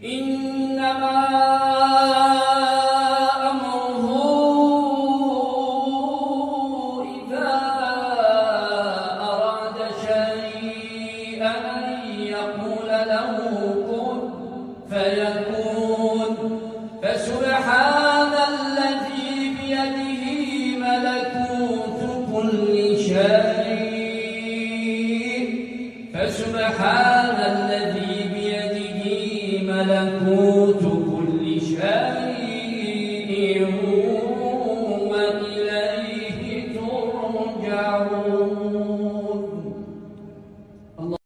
إنما أمره إذا أراد شيئا يقول له كن فيكون. فسبحان الذي بيده ملكوت كل شيء. فسبحان